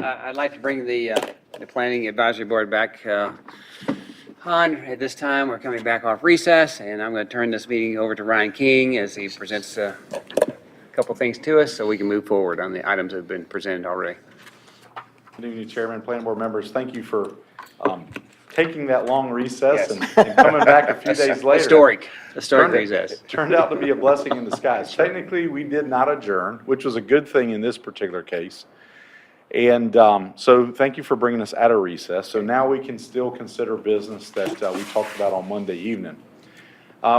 I'd like to bring the Planning Advisory Board back on. At this time, we're coming back off recess, and I'm going to turn this meeting over to Ryan King as he presents a couple things to us so we can move forward on the items that have been presented already. Good evening, Chairman, Planning Board members. Thank you for taking that long recess Yes. and coming back a few days later. Historic recess. It turned out to be a blessing in disguise. Technically, we did not adjourn, which was a good thing in this particular case. And so thank you for bringing us out of recess. So now we can still consider business that we talked about on Monday evening.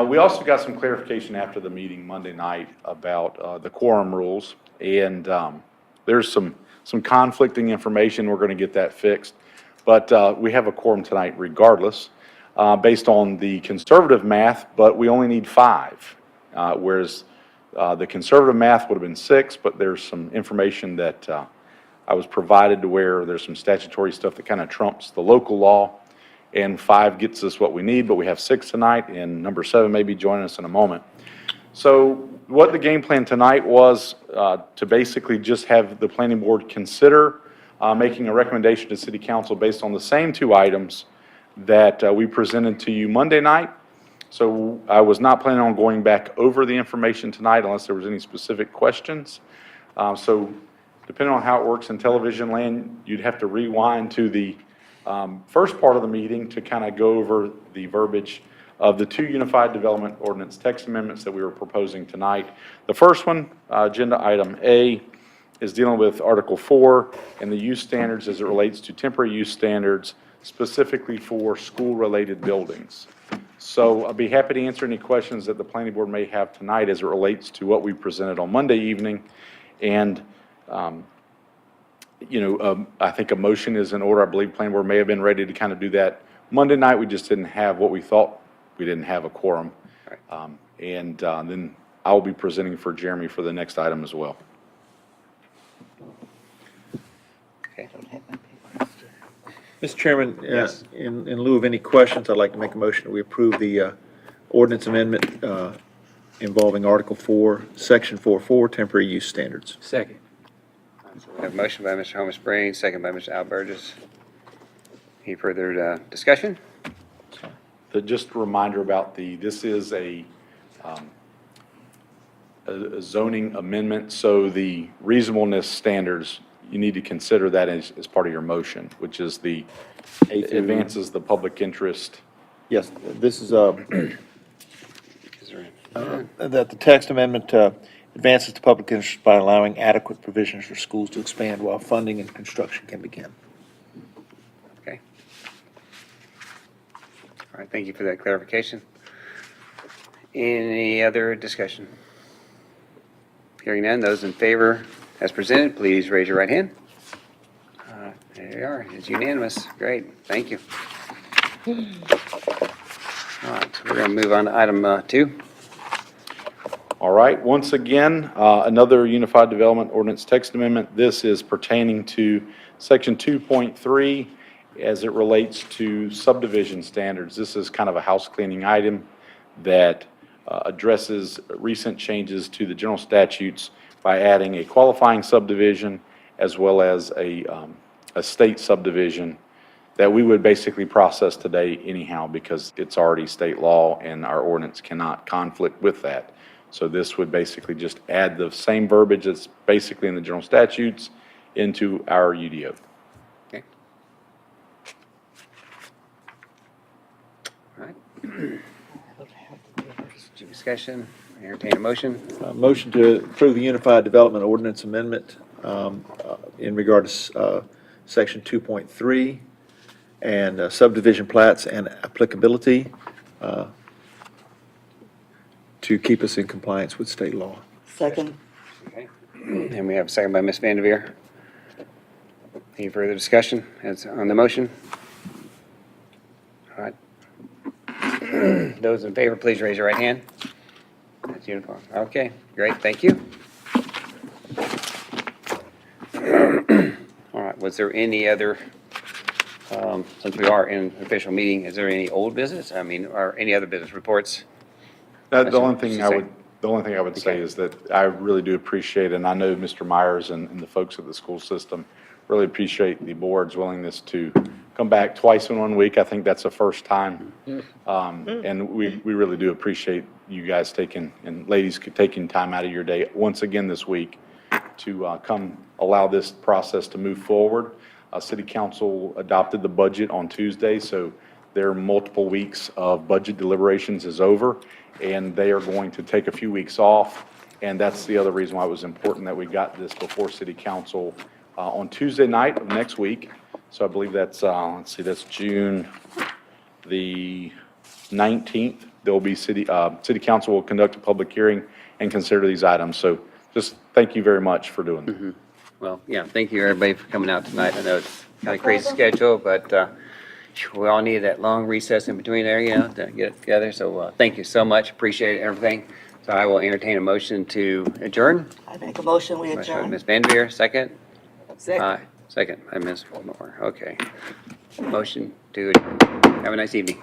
We also got some clarification after the meeting Monday night about the quorum rules. And there's some conflicting information. We're going to get that fixed. But we have a quorum tonight regardless, based on the conservative math, but we only need 5. Whereas the conservative math would have been 6, but there's some information that I was provided to where there's some statutory stuff that kind of trumps the local law, and 5 gets us what we need, but we have 6 tonight, and number 7 may be joining us in a moment. So what the game plan tonight was to basically just have the planning board consider making a recommendation to City Council based on the same 2 items that we presented to you Monday night. So I was not planning on going back over the information tonight unless there was any specific questions. So depending on how it works in television land, you'd have to rewind to the first part of the meeting to kind of go over the verbiage of the 2 Unified Development Ordinance text amendments that we were proposing tonight. The first one, agenda item A, is dealing with Article 4 and the use standards as it relates to temporary use standards, specifically for school-related buildings. So I'll be happy to answer any questions that the planning board may have tonight as it relates to what we presented on Monday evening. And, I think a motion is in order. I believe planning board may have been ready to kind of do that Monday night. We just didn't have what we thought. We didn't have a quorum. Then I will be presenting for Jeremy for the next item as well. Okay. Mr. Chairman, Yes. in lieu of any questions, I'd like to make a motion that we approve the ordinance amendment involving Article 4, Section 4.4, temporary use standards. Second. We have a motion by Mr. Holmes Brain, second by Mr. Al Burgess. Any further discussion? Just a reminder about this is a zoning amendment, so the reasonableness standards, you need to consider that as part of your motion, which is advances the public interest. Yes, this is Is there- that the text amendment advances the public interest by allowing adequate provisions for schools to expand while funding and construction can begin. Okay. All right, thank you for that clarification. Any other discussion? Hearing none, those in favor as presented, please raise your right hand. There you are, it's unanimous. Great, thank you. All right, so we're going to move on to item 2. All right, once again, another Unified Development Ordinance text amendment. This is pertaining to Section 2.3 as it relates to subdivision standards. This is kind of a house cleaning item that addresses recent changes to the general statutes by adding a qualifying subdivision as well as a state subdivision that we would basically process today anyhow because it's already state law and our ordinance cannot conflict with that. So this would basically just add the same verbiage that's basically in the general statutes into our UDO. Okay. All right. Discussion, entertain a motion. Motion to approve the Unified Development Ordinance Amendment in regard to Section 2.3 and subdivision plats and applicability to keep us in compliance with state law. Second. Okay. And we have a second by Ms. Vanderveer. Any further discussion on the motion? All right. Those in favor, please raise your right hand. That's uniform. Okay, great, thank you. All right, was there any other, since we are in an official meeting, is there any old business? Or any other business reports? The only thing I would The only thing I would say Okay. is that I really do appreciate, and I know Mr. Myers and the folks at the school system really appreciate the board's willingness to come back twice in 1 week. I think that's the first time. And we really do appreciate you guys taking, and ladies taking time out of your day once again this week to come allow this process to move forward. City Council adopted the budget on Tuesday, so their multiple weeks of budget deliberations is over, and they are going to take a few weeks off. And that's the other reason why it was important that we got this before City Council on Tuesday night of next week. So I believe that's, let's see, that's June the 19th. There'll be City Council will conduct a public hearing and consider these items. So just thank you very much for doing that. Well, yeah, thank you, everybody, for coming out tonight. I know it's kind of crazy schedule, but we all need that long recess in between there, you know, to get it together. So thank you so much. Appreciate everything. So I will entertain a motion to adjourn. I make a motion, we Motion by adjourn. Ms. Vanderveer, second. Second. Second by Ms. Moore. Okay. Motion to adjourn. Have a nice evening.